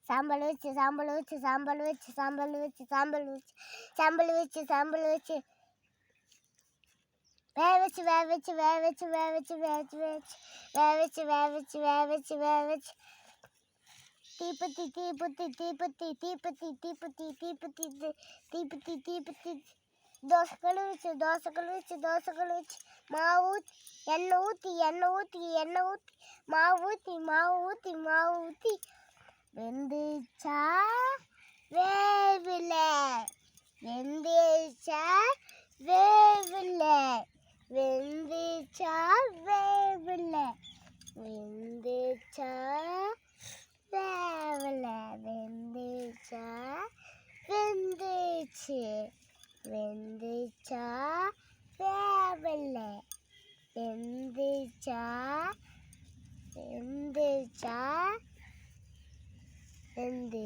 சாம்பல் வச்சு சாம்பல் வச்சு சாம்பல் வச்சு சாம்பல் வச்சு சாம்பல் வச்சு சாம்பல் வச்சு சாம்பல் வச்சு வேக வச்சு வேக வச்சு வேக வச்சு வேக வச்சு வேக வச்சு வேக வச்சு வேக வச்சு வேக வச்சு வேக வச்சு தீப்பத்தி தீப்பத்தி தீப்பத்தி தீப்பத்தி தீப்பத்தி தீப்பத்தி தீப்பத்தி தீப்பத்தி தோசைக்கல் வச்சு மாவு ஊற்றி எண்ணெய் ஊற்றி மாவு ஊற்றி வெந்துச்சா வேவில்ல வெந்துச்சா வேவில்ல வெந்துச்சா வேவில்ல வெந்துச்சா வேவில்ல வெந்துச்சா வெந்துச்சு வெந்துச்சா வேவில்ல வெந்துச்சா வெந்துச்சா வெந்து